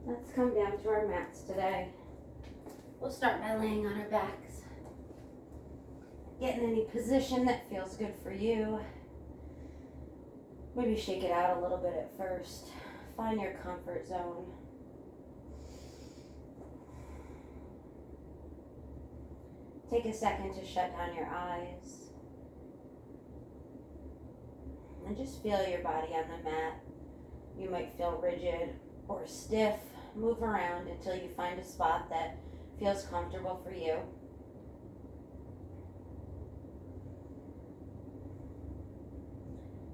Let's come down to our mats today. We'll start by laying on our backs. Get in any position that feels good for you. Maybe shake it out a little bit at first. Find your comfort zone. Take a second to shut down your eyes. And just feel your body on the mat. You might feel rigid or stiff. Move around until you find a spot that feels comfortable for you.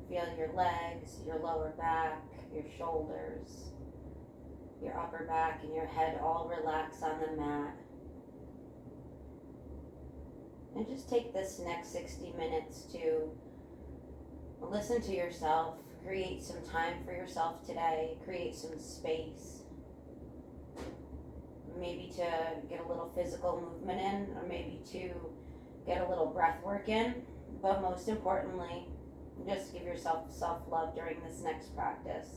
Feel your legs, your lower back, your shoulders, your upper back, and your head all relax on the mat. And just take this next 60 minutes to listen to yourself, create some time for yourself today, create some space. Maybe to get a little physical movement in, or maybe to get a little breath work in. But most importantly, just give yourself self-love during this next practice.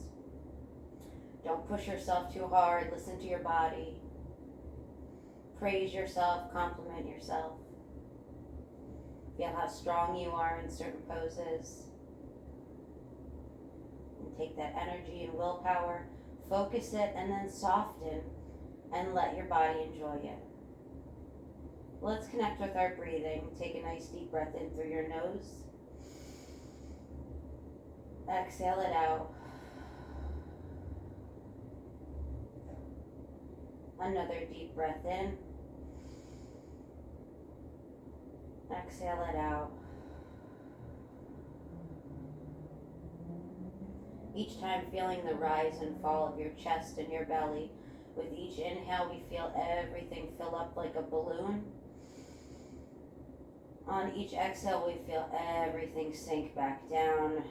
Don't push yourself too hard. Listen to your body. Praise yourself, compliment yourself. Feel how strong you are in certain poses. And take that energy and willpower, focus it, and then soften and let your body enjoy it. Let's connect with our breathing. Take a nice deep breath in through your nose. Exhale it out. Another deep breath in. Exhale it out. Each time feeling the rise and fall of your chest and your belly. With each inhale, we feel everything fill up like a balloon. On each exhale, we feel everything sink back down,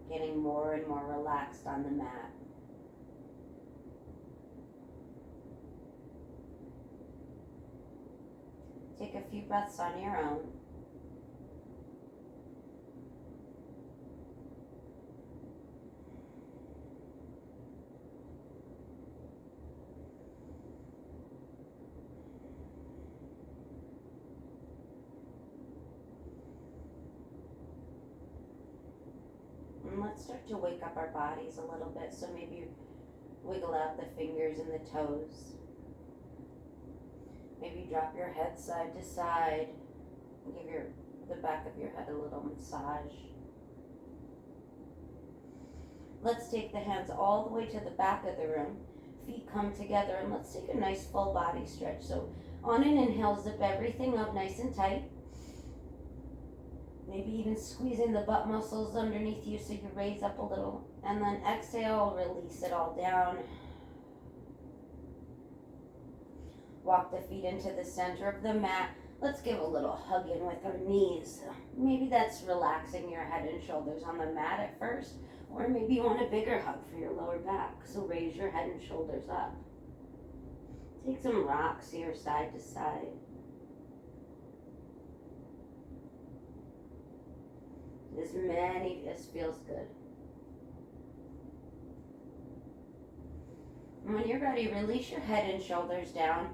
getting more and more relaxed on the mat. Take a few breaths on your own. And let's start to wake up our bodies a little bit. So maybe wiggle out the fingers and the toes. Maybe drop your head side to side. Give the back of your head a little massage. Let's take the hands all the way to the back of the room. Feet come together, and let's take a nice full body stretch. So on an inhale, zip everything up nice and tight. Maybe even squeezing the butt muscles underneath you so you raise up a little. And then exhale, release it all down. Walk the feet into the center of the mat. Let's give a little hug in with our knees. Maybe that's relaxing your head and shoulders on the mat at first. Or maybe you want a bigger hug for your lower back. So raise your head and shoulders up. Take some rocks here side to side. As many as feels good. And when you're ready, release your head and shoulders down.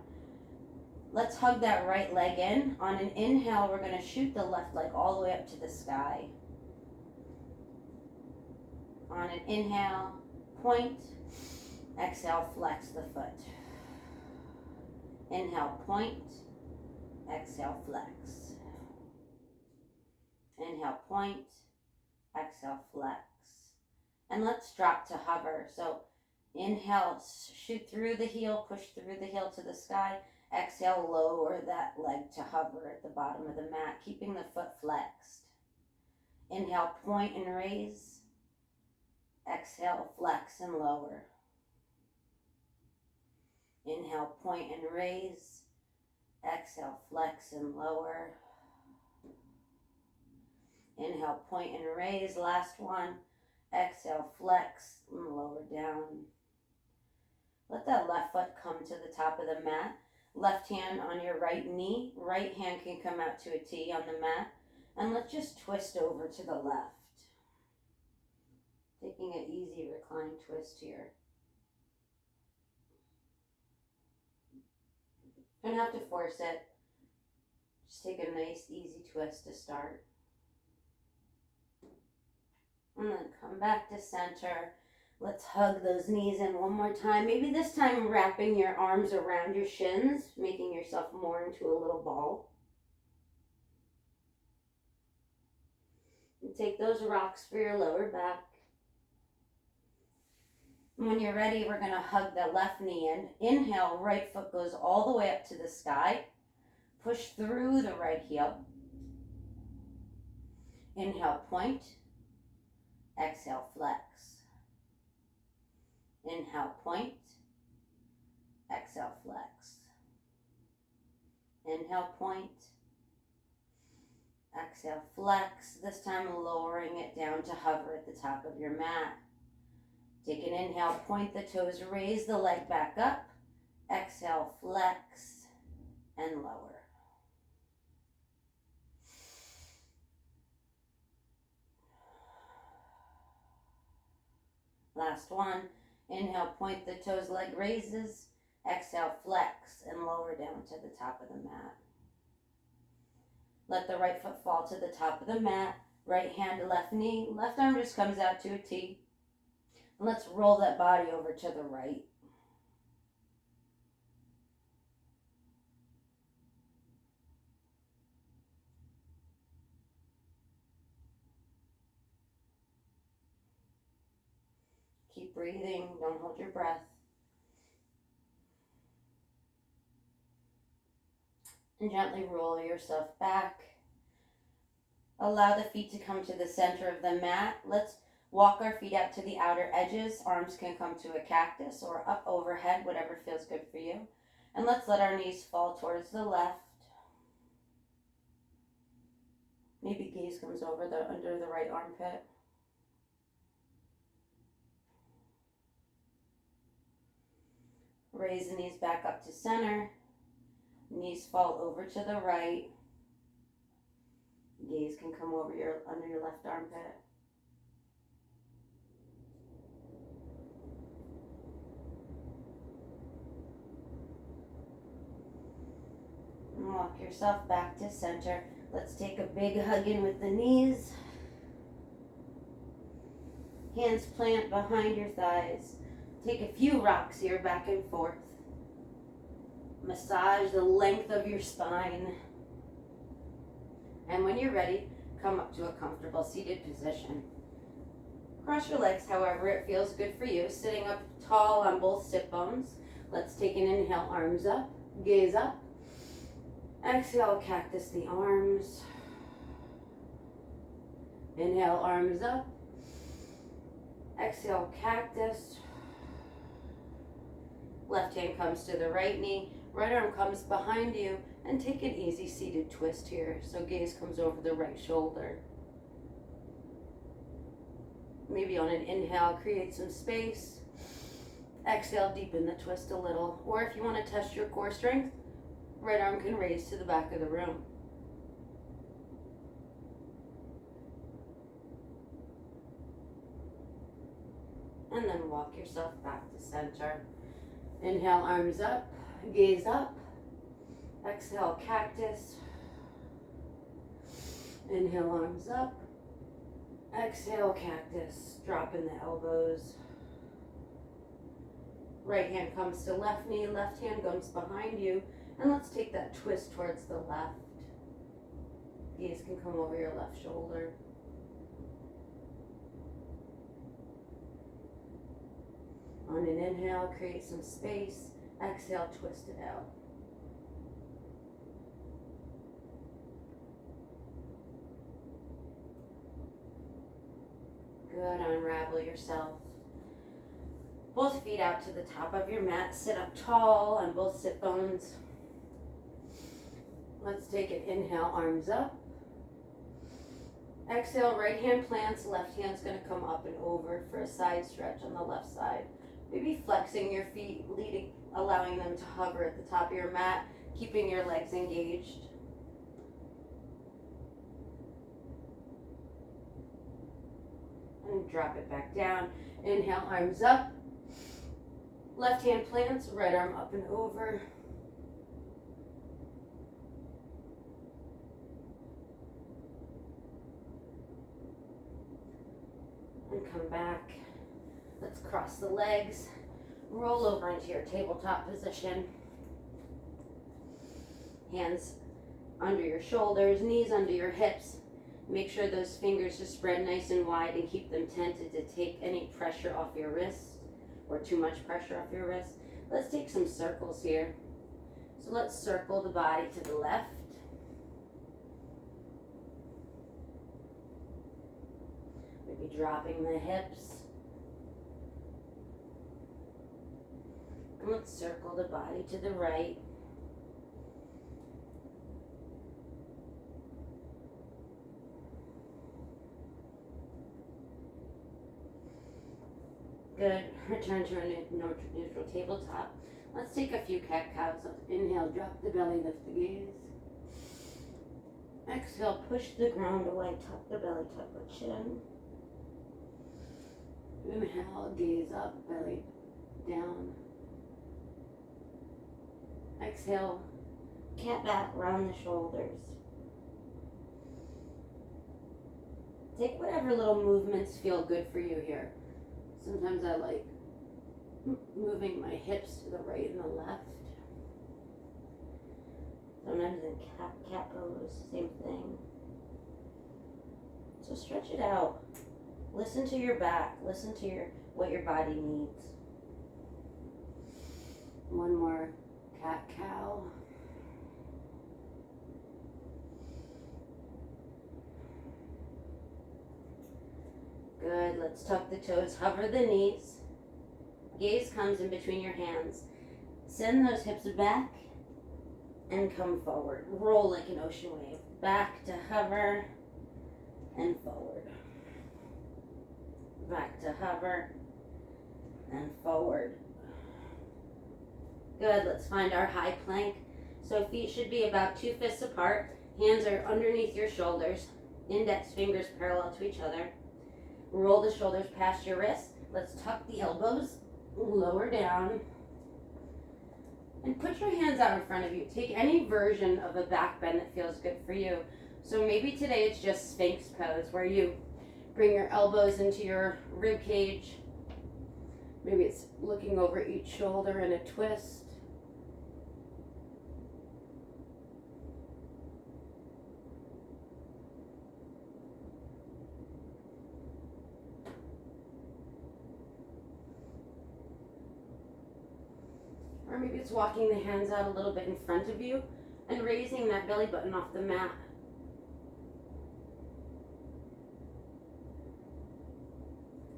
Let's hug that right leg in. On an inhale, we're going to shoot the left leg all the way up to the sky. On an inhale, point. Exhale, flex the foot. Inhale, point. Exhale, flex. Inhale, point. Exhale, flex. And let's drop to hover. So inhale, shoot through the heel, push through the heel to the sky. Exhale, lower that leg to hover at the bottom of the mat, keeping the foot flexed. Inhale, point and raise. Exhale, flex and lower. Inhale, point and raise. Exhale, flex and lower. Inhale, point and raise. Last one. Exhale, flex and lower down. Let that left foot come to the top of the mat. Left hand on your right knee. Right hand can come out to a T on the mat. And let's just twist over to the left. Taking an easy recline twist here. Don't have to force it. Just take a nice, easy twist to start. And then come back to center. Let's hug those knees in one more time. Maybe this time wrapping your arms around your shins, making yourself more into a little ball. And take those rocks for your lower back. And when you're ready, we're going to hug the left knee in. Inhale, right foot goes all the way up to the sky. Push through the right heel. Inhale, point. Exhale, flex. Inhale, point. Exhale, flex. Inhale, point. Exhale, flex. This time lowering it down to hover at the top of your mat. Take an inhale, point the toes, raise the leg back up. Exhale, flex, and lower. Last one. Inhale, point the toes, leg raises. Exhale, flex, and lower down to the top of the mat. Let the right foot fall to the top of the mat. Right hand to left knee. Left arm just comes out to a T. And let's roll that body over to the right. Keep breathing. Don't hold your breath. And gently roll yourself back. Allow the feet to come to the center of the mat. Let's walk our feet out to the outer edges. Arms can come to a cactus or up overhead, whatever feels good for you. And let's let our knees fall towards the left. Maybe gaze comes over under the right armpit. Raise the knees back up to center. Knees fall over to the right. Gaze can come over under your left armpit. And walk yourself back to center. Let's take a big hug in with the knees. Hands plant behind your thighs. Take a few rocks here back and forth. Massage the length of your spine. And when you're ready, come up to a comfortable seated position. Cross your legs however it feels good for you. Sitting up tall on both sit bones. Let's take an inhale, arms up, gaze up. Exhale, cactus the arms. Inhale, arms up. Exhale, cactus. Left hand comes to the right knee. Right arm comes behind you. And take an easy seated twist here. So gaze comes over the right shoulder. Maybe on an inhale, create some space. Exhale, deepen the twist a little. Or if you want to test your core strength, right arm can raise to the back of the room. And then walk yourself back to center. Inhale, arms up, gaze up. Exhale, cactus. Inhale, arms up. Exhale, cactus. Drop in the elbows. Right hand comes to left knee, left hand comes behind you. And let's take that twist towards the left. Gaze can come over your left shoulder. On an inhale, create some space. Exhale, twist it out. Good, unravel yourself. Both feet out to the top of your mat. Sit up tall on both sit bones. Let's take an inhale, arms up. Exhale, right hand plants, left hand's gonna come up and over for a side stretch on the left side. Maybe flexing your feet, allowing them to hover at the top of your mat, keeping your legs engaged. And drop it back down. Inhale, arms up. Left hand plants, right arm up and over. come back. Let's cross the legs. Roll over into your tabletop position. Hands under your shoulders, knees under your hips. Make sure those fingers just spread nice and wide and keep them tented to take any pressure off your wrist or too much pressure off your wrist. Let's take some circles here. So let's circle the body to the left. Maybe dropping the hips. And let's circle the body to the right. Good. Return to a neutral tabletop. Let's take a few cat-cows. Inhale, drop the belly, lift the gaze. Exhale, push the ground away, tuck the belly, tuck the chin. Inhale, gaze up, belly down. Exhale, cat back, round the shoulders. Take whatever little movements feel good for you here. Sometimes I like moving my hips to the right and the left. Sometimes in cat pose, same thing. So stretch it out. Listen to your back. Listen to what your body needs. One more cat-cow. Good. Let's tuck the toes. Hover the knees. Gaze comes in between your hands. Send those hips back and come forward. Roll like an ocean wave. Back to hover and forward. Back to hover and forward. Good. Let's find our high plank. So feet should be about 2 fists apart. Hands are underneath your shoulders. Index fingers parallel to each other. Roll the shoulders past your wrists. Let's tuck the elbows. Lower down. And put your hands out in front of you. Take any version of a back bend that feels good for you. So maybe today it's just Sphinx pose, where you bring your elbows into your rib cage. Maybe it's looking over each shoulder in a twist. Or maybe it's walking the hands out a little bit in front of you and raising that belly button off the mat.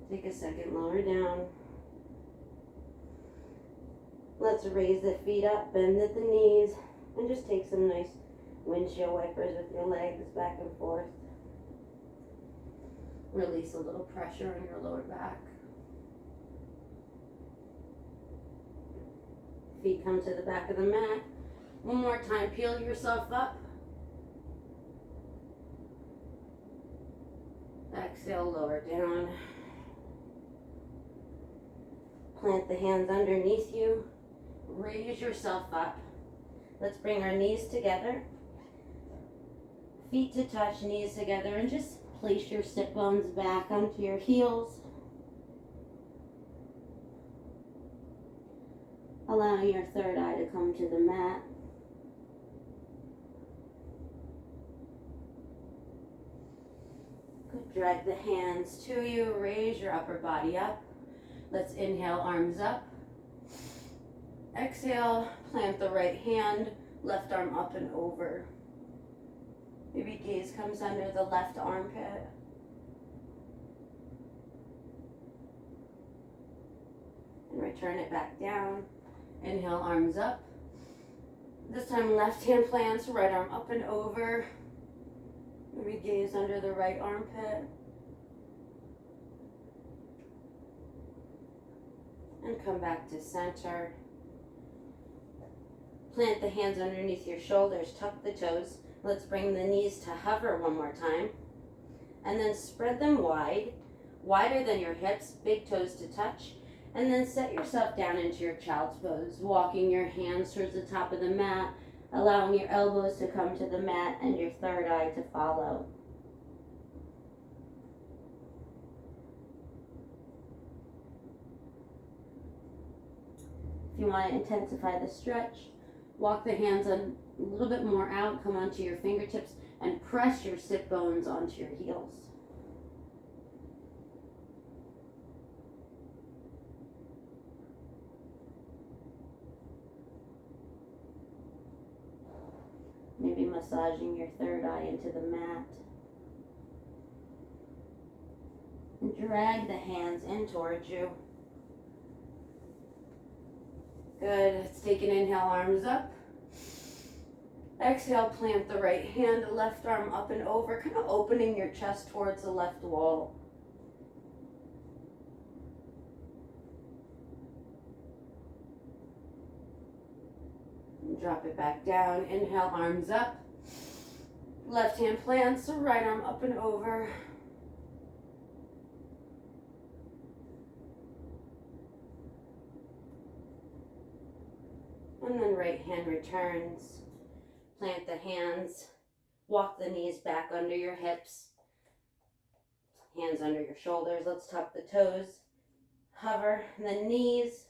Take a second, lower down. Let's raise the feet up, bend at the knees, and just take some nice windshield wipers with your legs back and forth. Release a little pressure on your lower back. Feet come to the back of the mat. One more time, peel yourself up. Exhale, lower down. Plant the hands underneath you. Raise yourself up. Let's bring our knees together. Feet to touch, knees together, and just place your sit bones back onto your heels. Allowing your third eye to come to the mat. Good. Drag the hands to you. Raise your upper body up. Let's inhale, arms up. Exhale, plant the right hand, left arm up and over. Maybe gaze comes under the left armpit. And return it back down. Inhale, arms up. This time left hand plants, right arm up and over. Maybe gaze under the right armpit. And come back to center. Plant the hands underneath your shoulders, tuck the toes. Let's bring the knees to hover one more time. And then spread them wide, wider than your hips, big toes to touch. And then set yourself down into your child's pose, walking your hands towards the top of the mat, allowing your elbows to come to the mat and your third eye to follow. If you want to intensify the stretch, walk the hands a little bit more out, come onto your fingertips, and press your sit bones onto your heels. Maybe massaging your third eye into the mat. And drag the hands in towards you. Good. Let's take an inhale, arms up. Exhale, plant the right hand, left arm up and over, kind of opening your chest towards the left wall. And drop it back down. Inhale, arms up. Left hand plants, right arm up and over. And then right hand returns. Plant the hands. Walk the knees back under your hips. Hands under your shoulders. Let's tuck the toes. Hover the knees.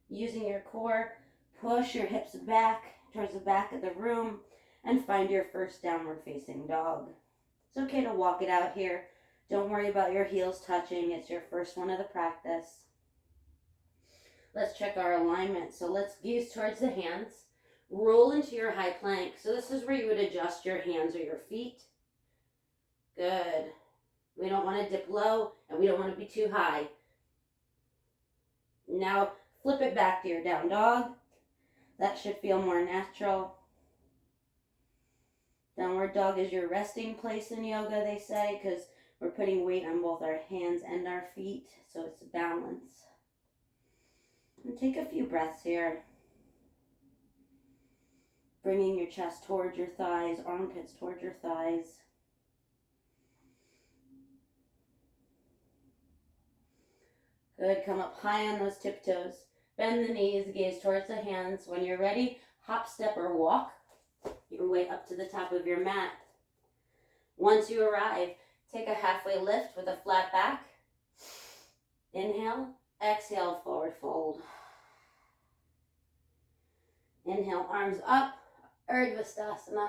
Using your core, push your hips back towards the back of the room and find your first downward facing dog. It's okay to walk it out here. Don't worry about your heels touching. It's your first one of the practice. Let's check our alignment. So let's gaze towards the hands. Roll into your high plank. So this is where you would adjust your hands or your feet. Good. We don't want to dip low and we don't want to be too high. Now flip it back to your down dog. That should feel more natural. Downward dog is your resting place in yoga, they say, because we're putting weight on both our hands and our feet, so it's a balance. And take a few breaths here. Bringing your chest towards your thighs, armpits towards your thighs. Good, come up high on those tiptoes. Bend the knees, gaze towards the hands. When you're ready, hop, step, or walk your way up to the top of your mat. Once you arrive, take a halfway lift with a flat back. Inhale, exhale, forward fold. Inhale, arms up, Urdhva.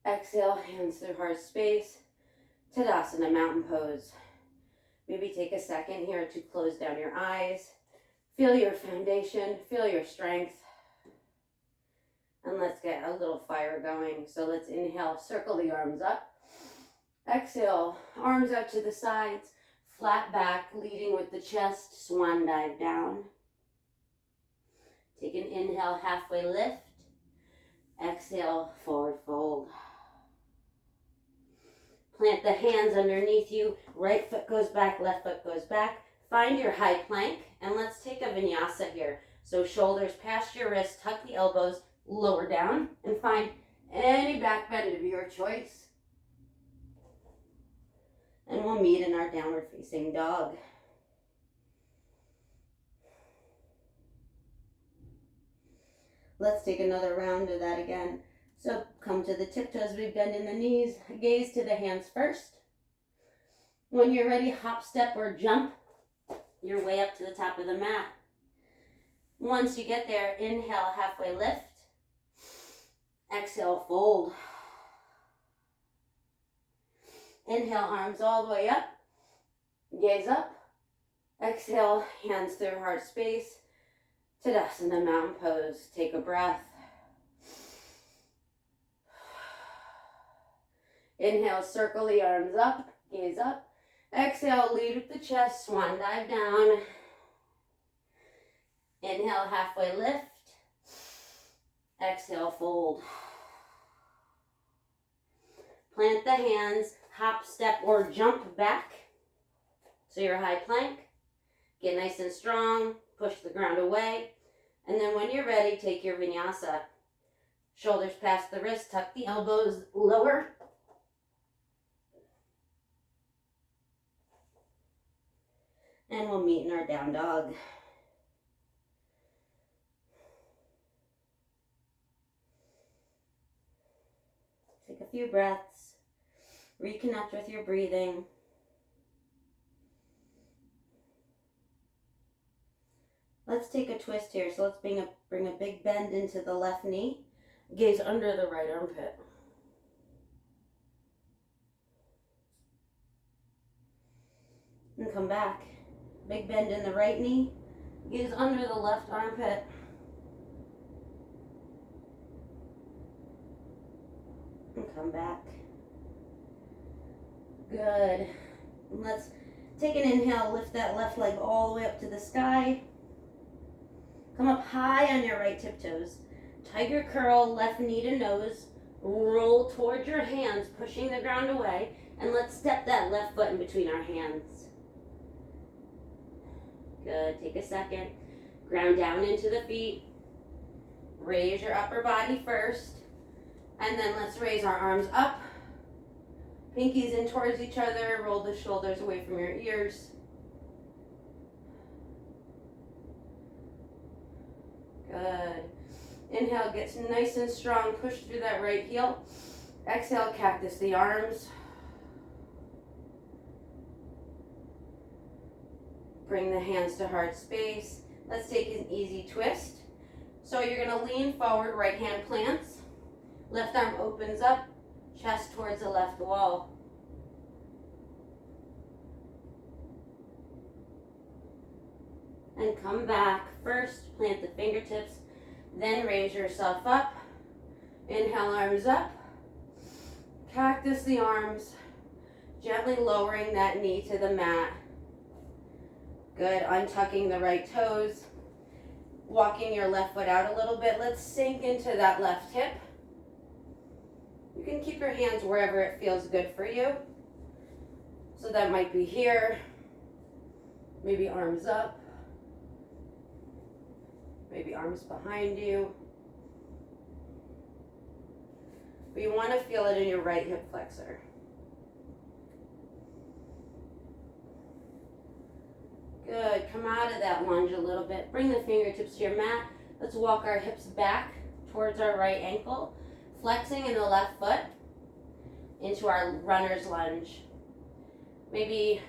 Exhale, hands through heart space. Tadasana, mountain pose. Maybe take a second here to close down your eyes. Feel your foundation, feel your strength. And let's get a little fire going. So let's inhale, circle the arms up. Exhale, arms out to the sides, flat back, leading with the chest, swan dive down. Take an inhale, halfway lift. Exhale, forward fold. Plant the hands underneath you. Right foot goes back, left foot goes back. Find your high plank, and let's take a vinyasa here. So shoulders past your wrists, tuck the elbows, lower down, and find any back bend of your choice. And we'll meet in our downward facing dog. Let's take another round of that again. So come to the tiptoes, we bend in the knees, gaze to the hands first. When you're ready, hop, step, or jump your way up to the top of the mat. Once you get there, inhale, halfway lift. Exhale, fold. Inhale, arms all the way up. Gaze up. Exhale, hands through heart space. Tadasana, mountain pose. Take a breath. Inhale, circle the arms up. Gaze up. Exhale, lead with the chest. Swan dive down. Inhale, halfway lift. Exhale, fold. Plant the hands, hop, step, or jump back. So your high plank. Get nice and strong. Push the ground away. And then when you're ready, take your vinyasa. Shoulders past the wrists, tuck the elbows lower. And we'll meet in our down dog. Take a few breaths. Reconnect with your breathing. Let's take a twist here. So let's bring a big bend into the left knee. Gaze under the right armpit. And come back. Big bend in the right knee. Gaze under the left armpit. And come back. Good. And let's take an inhale, lift that left leg all the way up to the sky. Come up high on your right tiptoes. Tiger curl, left knee to nose. Roll towards your hands, pushing the ground away. And let's step that left foot in between our hands. Good. Take a second. Ground down into the feet. Raise your upper body first. And then let's raise our arms up. Pinkies in towards each other. Roll the shoulders away from your ears. Good. Inhale, get nice and strong. Push through that right heel. Exhale, cactus the arms. Bring the hands to heart space. Let's take an easy twist. So you're going to lean forward, right hand plants. Left arm opens up, chest towards the left wall. And come back. First, plant the fingertips, then raise yourself up. Inhale, arms up. Cactus the arms, gently lowering that knee to the mat. Good, untucking the right toes, walking your left foot out a little bit. Let's sink into that left hip. You can keep your hands wherever it feels good for you. So that might be here, maybe arms up, maybe arms behind you. But you want to feel it in your right hip flexor. Good, come out of that lunge a little bit. Bring the fingertips to your mat. Let's walk our hips back towards our right ankle, flexing in the left foot into our runner's lunge. Maybe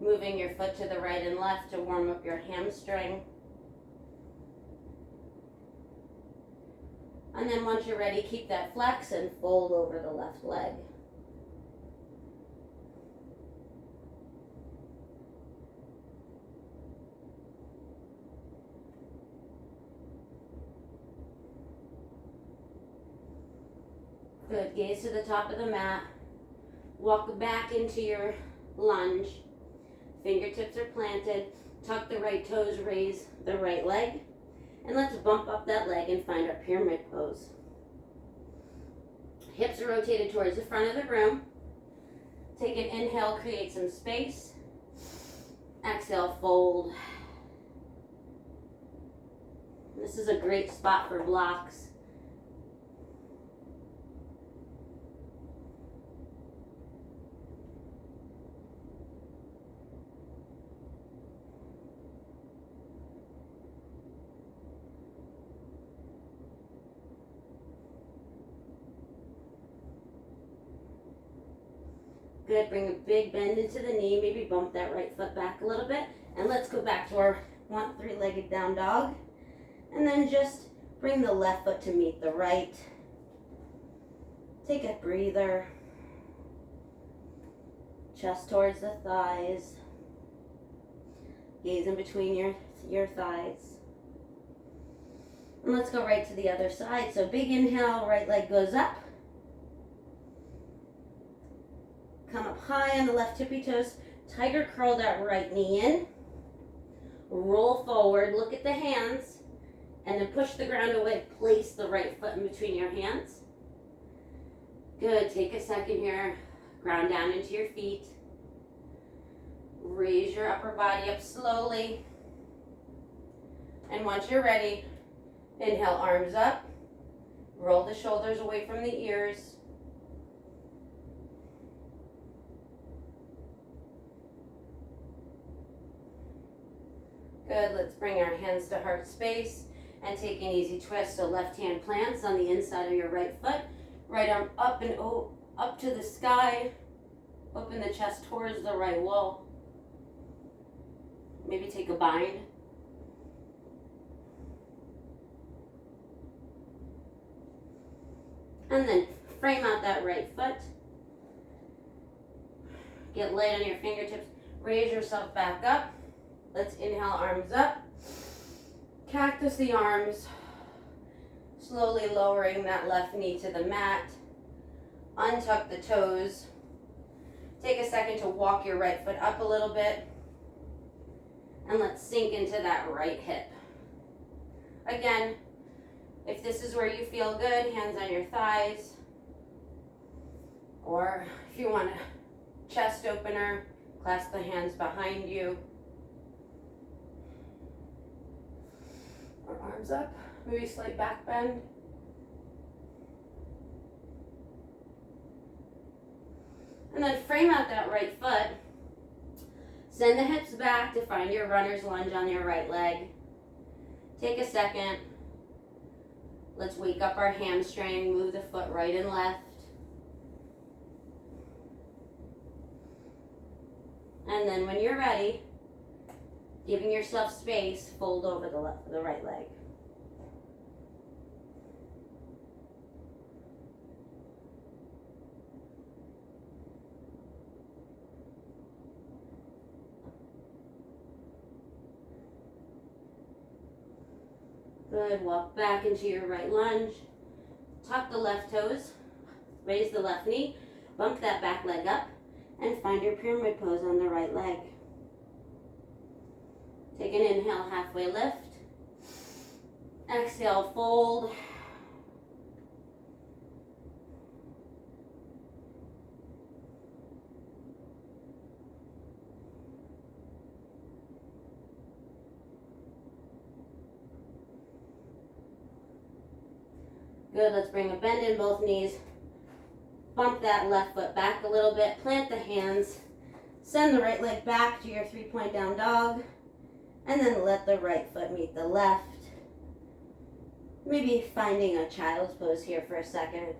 moving your foot to the right and left to warm up your hamstring. And then once you're ready, keep that flex and fold over the left leg. Good, gaze to the top of the mat. Walk back into your lunge. Fingertips are planted. Tuck the right toes, raise the right leg. And let's bump up that leg and find our pyramid pose. Hips are rotated towards the front of the room. Take an inhale, create some space. Exhale, fold. This is a great spot for blocks. Good, bring a big bend into the knee, maybe bump that right foot back a little bit. And let's go back to our three-legged down dog. And then just bring the left foot to meet the right. Take a breather. Chest towards the thighs. Gaze in between your thighs. And let's go right to the other side. So big inhale, right leg goes up. Come up high on the left tippy toes. Tiger curl that right knee in. Roll forward, look at the hands, and then push the ground away. Place the right foot in between your hands. Good, take a second here. Ground down into your feet. Raise your upper body up slowly. And once you're ready, inhale, arms up. Roll the shoulders away from the ears. Good, let's bring our hands to heart space and take an easy twist. So left hand plants on the inside of your right foot. Right arm up and up to the sky. Open the chest towards the right wall. Maybe take a bind. And then frame out that right foot. Get light on your fingertips. Raise yourself back up. Let's inhale, arms up. Cactus the arms. Slowly lowering that left knee to the mat. Untuck the toes. Take a second to walk your right foot up a little bit. And let's sink into that right hip. Again, if this is where you feel good, hands on your thighs. Or if you want a chest opener, clasp the hands behind you. Or arms up, maybe slight back bend. And then frame out that right foot. Send the hips back to find your runner's lunge on your right leg. Take a second. Let's wake up our hamstring, move the foot right and left. And then when you're ready, giving yourself space, fold over the right leg. Good, walk back into your right lunge. Tuck the left toes, raise the left knee, bump that back leg up, and find your pyramid pose on the right leg. Take an inhale, halfway lift. Exhale, fold. Good, let's bring a bend in both knees. Bump that left foot back a little bit, plant the hands, send the right leg back to your 3-point down dog, and then let the right foot meet the left. Maybe finding a child's pose here for a second.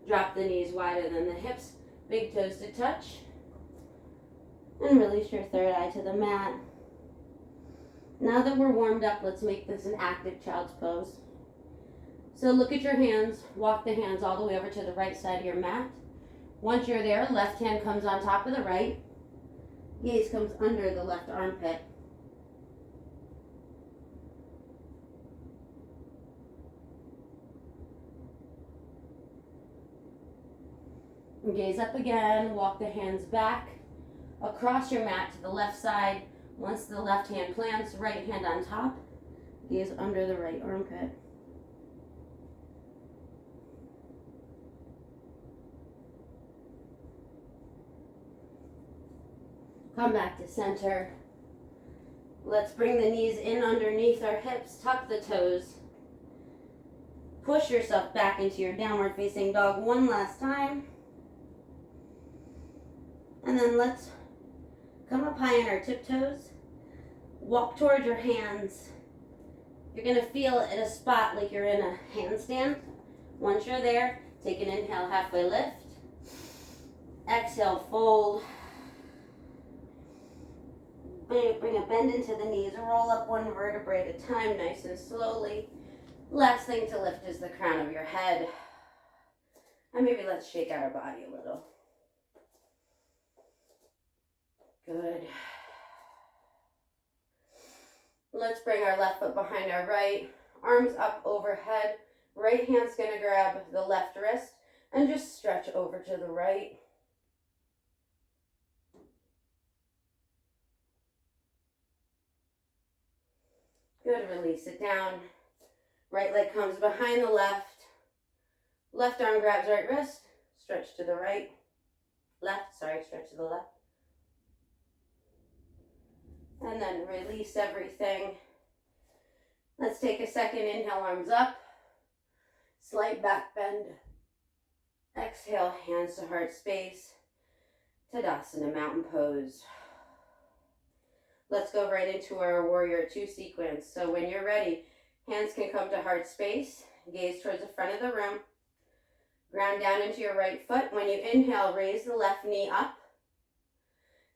Drop the knees wider than the hips, big toes to touch, and release your third eye to the mat. Now that we're warmed up, let's make this an active child's pose. So look at your hands, walk the hands all the way over to the right side of your mat. Once you're there, left hand comes on top of the right. Gaze comes under the left armpit. And gaze up again, walk the hands back across your mat to the left side. Once the left hand plants, right hand on top. Gaze under the right armpit. Come back to center. Let's bring the knees in underneath our hips, tuck the toes. Push yourself back into your downward facing dog one last time. And then let's come up high on our tiptoes. Walk towards your hands. You're gonna feel at a spot like you're in a handstand. Once you're there, take an inhale, halfway lift. Exhale, fold. Bring a bend into the knees, roll up one vertebrae at a time, nice and slowly. Last thing to lift is the crown of your head. And maybe let's shake out our body a little. Good. Let's bring our left foot behind our right, arms up overhead. Right hand's gonna grab the left wrist and just stretch over to the right. Good, release it down. Right leg comes behind the left. Left arm grabs right wrist, stretch to the right. Stretch to the left. And then release everything. Let's take a second, inhale, arms up. Slight back bend. Exhale, hands to heart space. Tadasana, mountain pose. Let's go right into our warrior 2 sequence. So when you're ready, hands can come to heart space. Gaze towards the front of the room. Ground down into your right foot. When you inhale, raise the left knee up.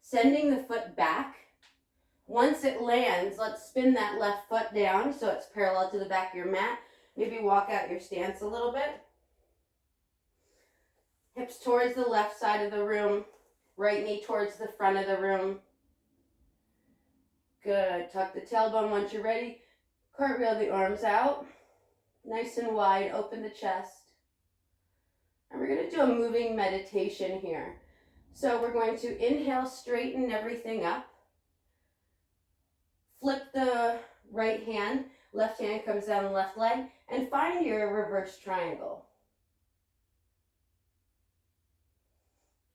Sending the foot back. Once it lands, let's spin that left foot down so it's parallel to the back of your mat. Maybe walk out your stance a little bit. Hips towards the left side of the room. Right knee towards the front of the room. Good. Tuck the tailbone once you're ready. Cartwheel the arms out. Nice and wide. Open the chest. And we're going to do a moving meditation here. So we're going to inhale, straighten everything up. Flip the right hand. Left hand comes down the left leg. And find your reverse triangle.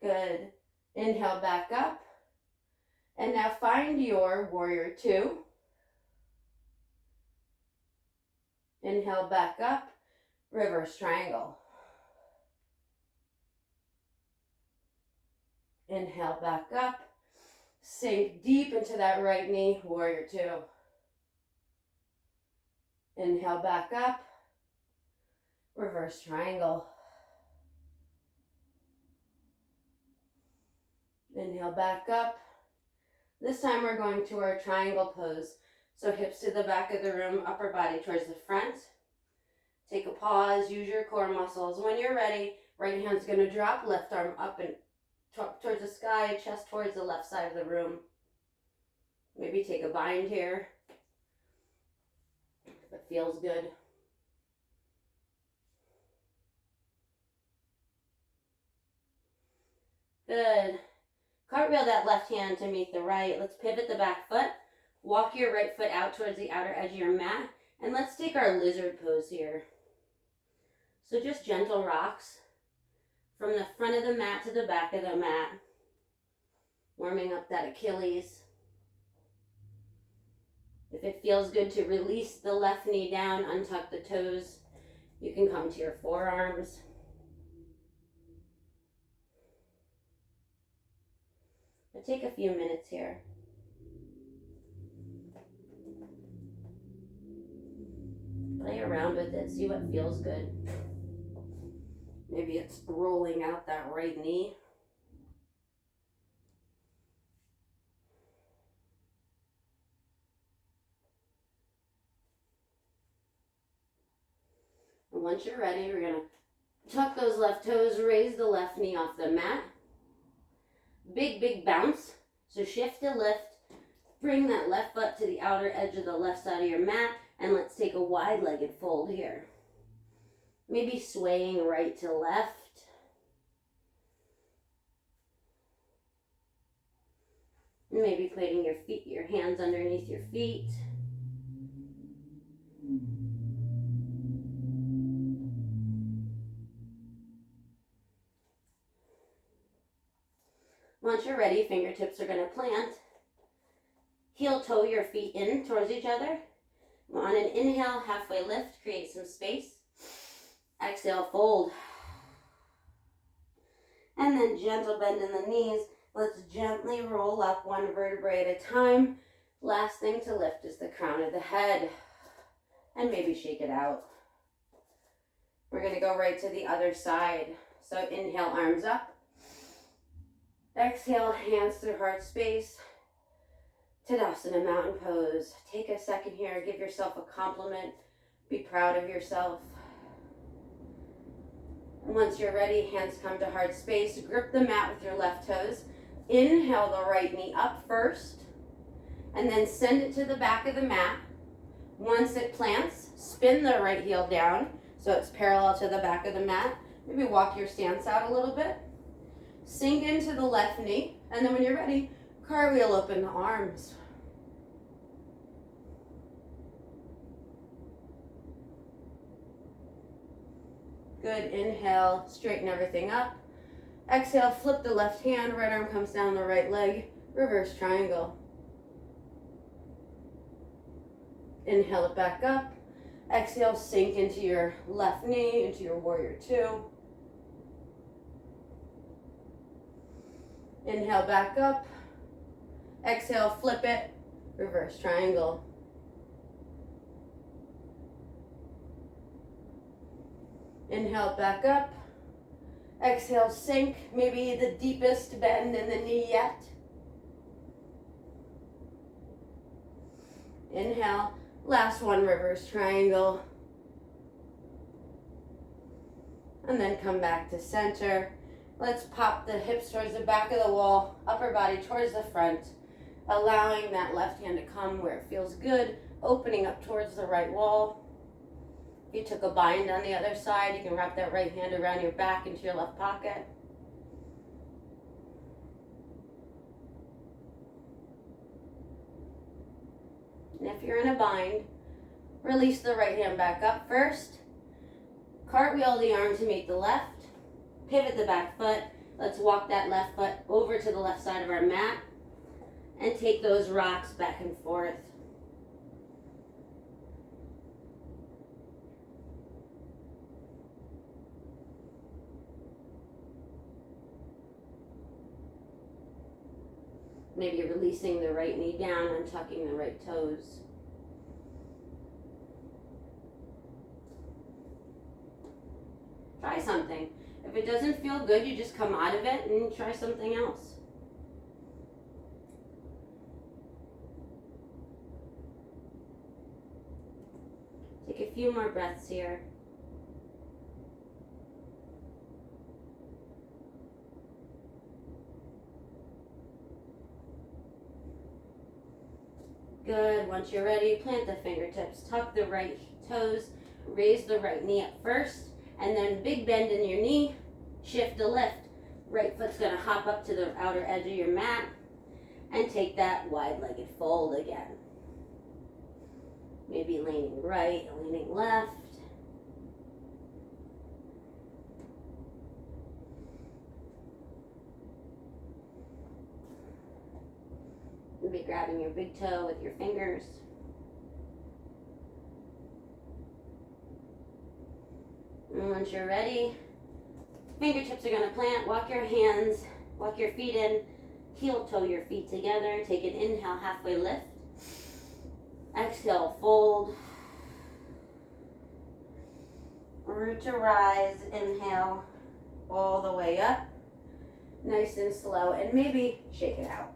Good. Inhale back up. And now find your warrior two. Inhale back up. Reverse triangle. Inhale back up. Sink deep into that right knee. Warrior two. Inhale back up. Reverse triangle. Inhale back up. This time we're going to our triangle pose. So hips to the back of the room, upper body towards the front. Take a pause, use your core muscles. When you're ready, right hand's going to drop, left arm up and towards the sky, chest towards the left side of the room. Maybe take a bind here. If it feels good. Good. Cartwheel that left hand to meet the right. Let's pivot the back foot. Walk your right foot out towards the outer edge of your mat. And let's take our lizard pose here. So just gentle rocks from the front of the mat to the back of the mat. Warming up that Achilles. If it feels good to release the left knee down, untuck the toes, you can come to your forearms. But take a few minutes here. Play around with it, see what feels good. Maybe it's rolling out that right knee. And once you're ready, we're going to tuck those left toes, raise the left knee off the mat. Big bounce. So shift to lift. Bring that left foot to the outer edge of the left side of your mat. And let's take a wide-legged fold here. Maybe swaying right to left. Maybe putting your hands underneath your feet. Once you're ready, fingertips are going to plant. Heel toe your feet in towards each other. On an inhale, halfway lift, create some space. Exhale, fold. And then gentle bend in the knees. Let's gently roll up one vertebrae at a time. Last thing to lift is the crown of the head. And maybe shake it out. We're going to go right to the other side. So inhale, arms up. Exhale, hands through heart space. Tadasana, mountain pose. Take a second here, give yourself a compliment. Be proud of yourself. And once you're ready, hands come to heart space. Grip the mat with your left toes. Inhale the right knee up first. And then send it to the back of the mat. Once it plants, spin the right heel down so it's parallel to the back of the mat. Maybe walk your stance out a little bit. Sink into the left knee. And then when you're ready, cartwheel open the arms. Good. Inhale, straighten everything up. Exhale, flip the left hand, right arm comes down the right leg, reverse triangle. Inhale it back up. Exhale, sink into your left knee, into your warrior two. Inhale back up. Exhale, flip it, reverse triangle. Inhale back up. Exhale, sink, maybe the deepest bend in the knee yet. Inhale, last one, reverse triangle. And then come back to center. Let's pop the hips towards the back of the wall, upper body towards the front, allowing that left hand to come where it feels good, opening up towards the right wall. If you took a bind on the other side, you can wrap that right hand around your back into your left pocket. And if you're in a bind, release the right hand back up first. Cartwheel the arm to meet the left. Pivot the back foot. Let's walk that left foot over to the left side of our mat and take those rocks back and forth. Maybe releasing the right knee down and tucking the right toes. Try something. If it doesn't feel good, you just come out of it and try something else. Take a few more breaths here. Good. Once you're ready, plant the fingertips, tuck the right toes, raise the right knee up first, and then big bend in your knee, shift the lift. Right foot's going to hop up to the outer edge of your mat and take that wide-legged fold again. Maybe leaning right, leaning left. Maybe grabbing your big toe with your fingers. And once you're ready, fingertips are going to plant. Walk your hands, walk your feet in, heel toe your feet together. Take an inhale, halfway lift. Exhale, fold. Root to rise, inhale all the way up. Nice and slow, and maybe shake it out.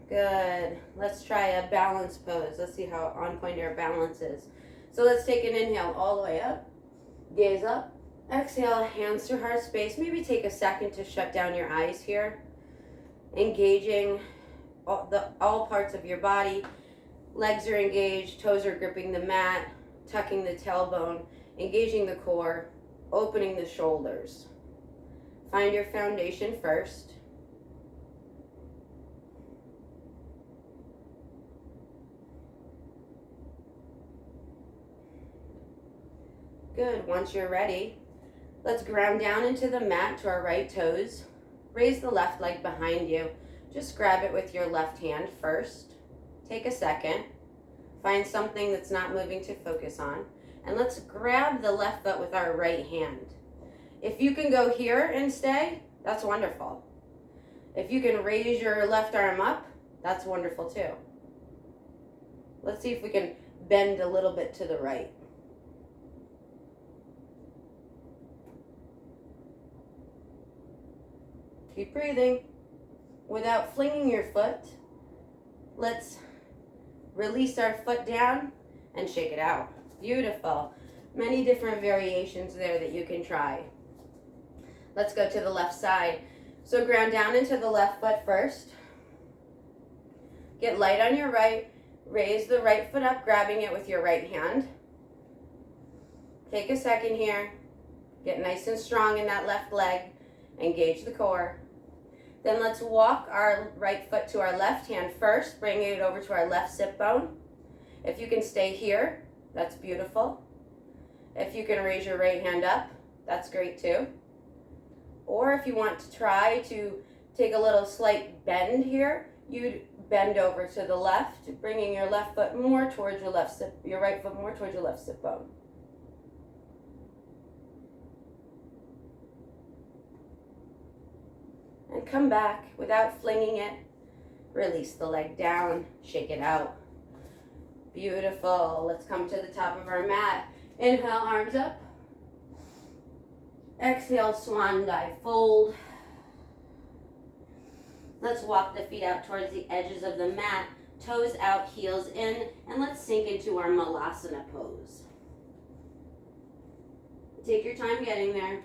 Good. Let's try a balance pose. Let's see how on point our balance is. So let's take an inhale all the way up. Gaze up. Exhale, hands to heart space. Maybe take a second to shut down your eyes here. Engaging all parts of your body. Legs are engaged, toes are gripping the mat, tucking the tailbone, engaging the core, opening the shoulders. Find your foundation first. Good. Once you're ready, let's ground down into the mat to our right toes. Raise the left leg behind you. Just grab it with your left hand first. Take a second. Find something that's not moving to focus on. And let's grab the left foot with our right hand. If you can go here and stay, that's wonderful. If you can raise your left arm up, that's wonderful too. Let's see if we can bend a little bit to the right. Keep breathing. Without flinging your foot, let's release our foot down and shake it out. Beautiful. Many different variations there that you can try. Let's go to the left side. So ground down into the left foot first. Get light on your right. Raise the right foot up, grabbing it with your right hand. Take a second here. Get nice and strong in that left leg. Engage the core. Then let's walk our right foot to our left hand first, bringing it over to our left sit bone. If you can stay here, that's beautiful. If you can raise your right hand up, that's great too. Or if you want to try to take a little slight bend here, you'd bend over to the left, bringing your left foot more towards your right foot more towards your left sit bone. And come back without flinging it. Release the leg down, shake it out. Beautiful. Let's come to the top of our mat. Inhale, arms up. Exhale, swan dive, fold. Let's walk the feet out towards the edges of the mat, toes out, heels in, and let's sink into our malasana pose. Take your time getting there.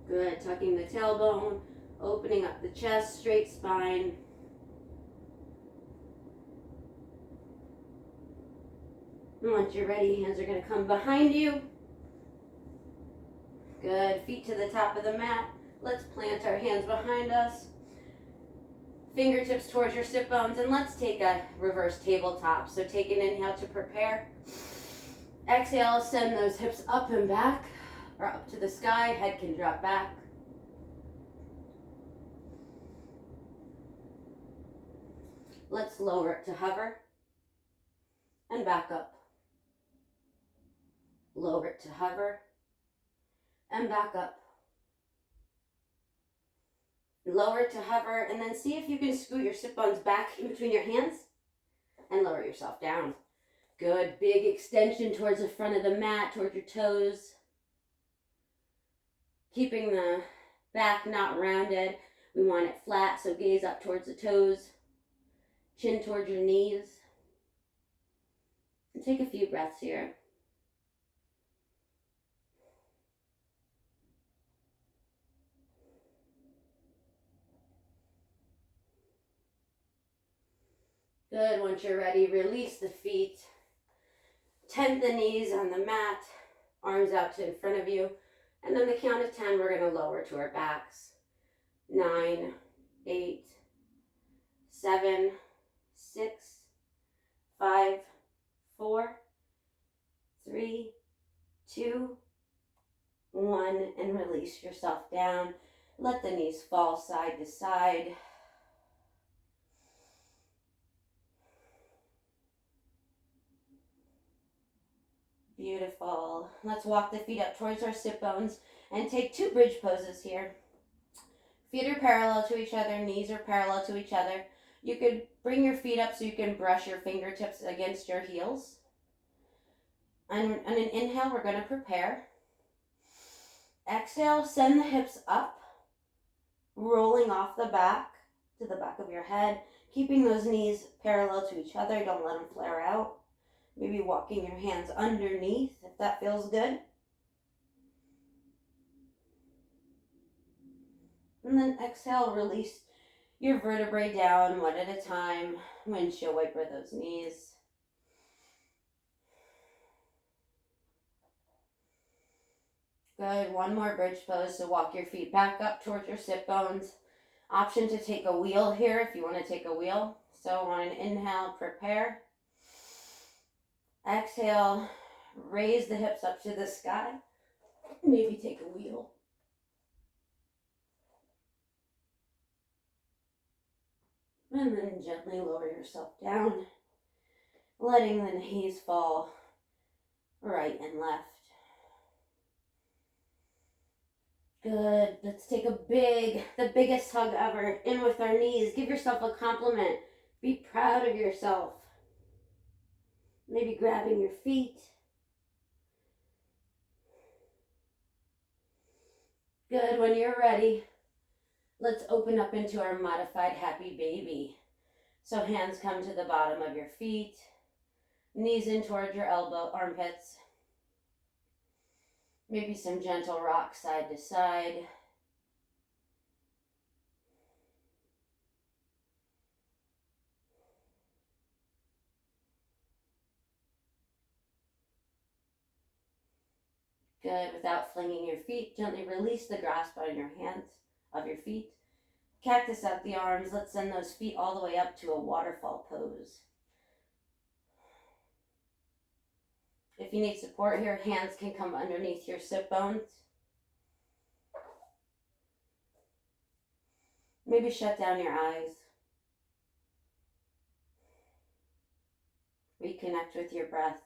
Good, tucking the tailbone, opening up the chest, straight spine. And once you're ready, hands are going to come behind you. Good, feet to the top of the mat. Let's plant our hands behind us. Fingertips towards your sit bones, and let's take a reverse tabletop. So take an inhale to prepare. Exhale, send those hips up and back, or up to the sky. Head can drop back. Let's lower it to hover and back up. Lower it to hover and back up. Lower it to hover, and then see if you can scoot your sit bones back in between your hands and lower yourself down. Good, big extension towards the front of the mat, towards your toes. Keeping the back not rounded. We want it flat, so gaze up towards the toes. Chin towards your knees. And take a few breaths here. Good, once you're ready, release the feet. Tent the knees on the mat, arms out to in front of you. And on the count of 10, we're going to lower to our backs. 9, 8, 7, 6, 5, 4, 3, 2, 1, and release yourself down. Let the knees fall side to side. Beautiful. Let's walk the feet up towards our sit bones and take 2 bridge poses here. Feet are parallel to each other, knees are parallel to each other. You could bring your feet up so you can brush your fingertips against your heels. And on an inhale, we're going to prepare. Exhale, send the hips up, rolling off the back to the back of your head, keeping those knees parallel to each other. Don't let them flare out. Maybe walking your hands underneath if that feels good. And then exhale, release your vertebrae down one at a time. Windshield wiper those knees. Good, one more bridge pose. So walk your feet back up towards your sit bones. Option to take a wheel here if you want to take a wheel. So on an inhale, prepare. Exhale, raise the hips up to the sky. Maybe take a wheel. And then gently lower yourself down, letting the knees fall right and left. Good. Let's take the biggest hug ever, in with our knees. Give yourself a compliment. Be proud of yourself. Maybe grabbing your feet. Good. When you're ready, let's open up into our modified happy baby. So hands come to the bottom of your feet, knees in towards your armpits. Maybe some gentle rock side to side. Good. Without flinging your feet, gently release the grasp on your hands of your feet. Cactus out the arms. Let's send those feet all the way up to a waterfall pose. If you need support here, hands can come underneath your sit bones. Maybe shut down your eyes. Reconnect with your breath.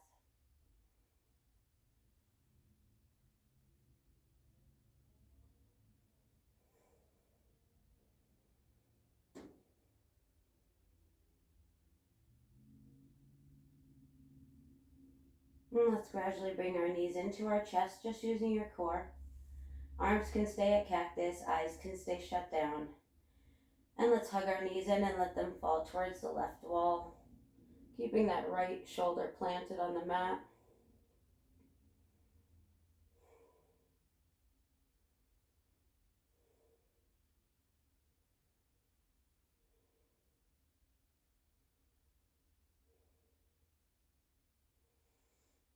And let's gradually bring our knees into our chest, just using your core. Arms can stay at cactus, eyes can stay shut down. And let's hug our knees in and let them fall towards the left wall, keeping that right shoulder planted on the mat.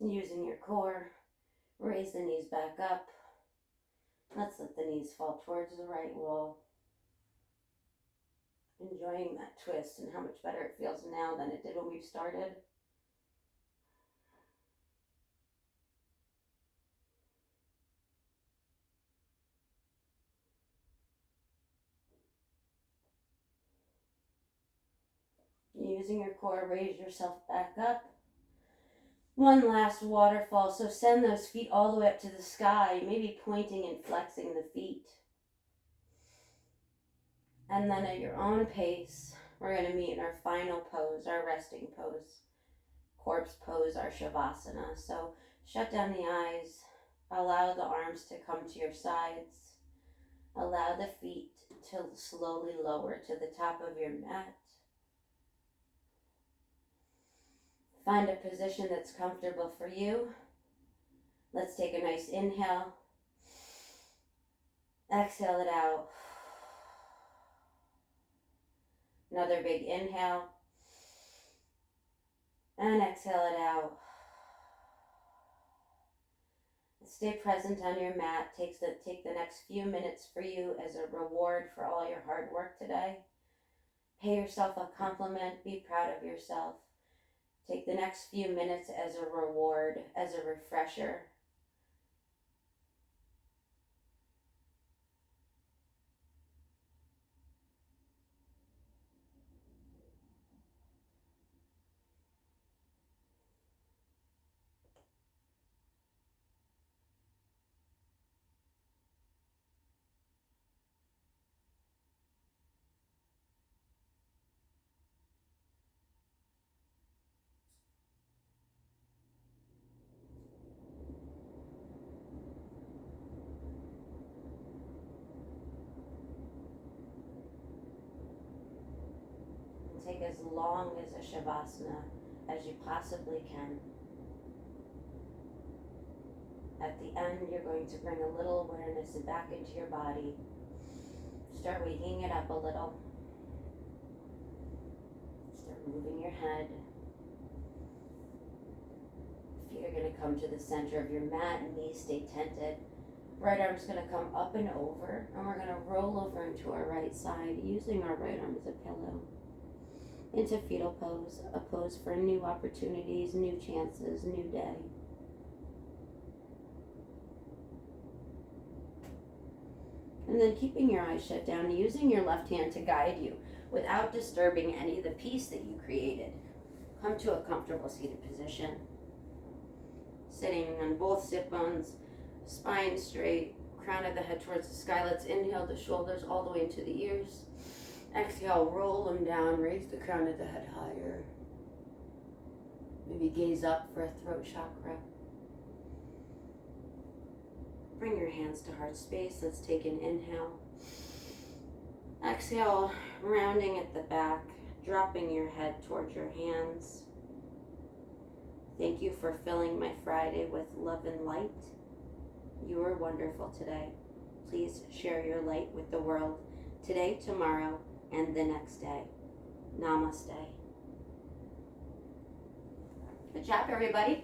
Using your core, raise the knees back up. Let's let the knees fall towards the right wall. Enjoying that twist and how much better it feels now than it did when we started. Using your core, raise yourself back up. One last waterfall, so send those feet all the way up to the sky, maybe pointing and flexing the feet. And then at your own pace, we're going to meet in our final pose, our resting pose, corpse pose, our shavasana. So shut down the eyes, allow the arms to come to your sides, allow the feet to slowly lower to the top of your mat. Find a position that's comfortable for you. Let's take a nice inhale. Exhale it out. Another big inhale. And exhale it out. Stay present on your mat. Take the next few minutes for you as a reward for all your hard work today. Pay yourself a compliment. Be proud of yourself. Take the next few minutes as a reward, as a refresher. Take as long as a shavasana as you possibly can. At the end, you're going to bring a little awareness back into your body. Start waking it up a little. Start moving your head. Feet are going to come to the center of your mat, knees stay tented. Right arm's going to come up and over, and we're going to roll over into our right side, using our right arm as a pillow. Into fetal pose, a pose for new opportunities, new chances, new day. And then keeping your eyes shut down, using your left hand to guide you without disturbing any of the peace that you created. Come to a comfortable seated position. Sitting on both sit bones, spine straight, crown of the head towards the sky. Let's inhale the shoulders all the way into the ears. Exhale, roll them down, raise the crown of the head higher. Maybe gaze up for a throat chakra. Bring your hands to heart space. Let's take an inhale. Exhale, rounding at the back, dropping your head towards your hands. Thank you for filling my Friday with love and light. You are wonderful today. Please share your light with the world today, tomorrow, and the next day. Namaste. Good job, everybody.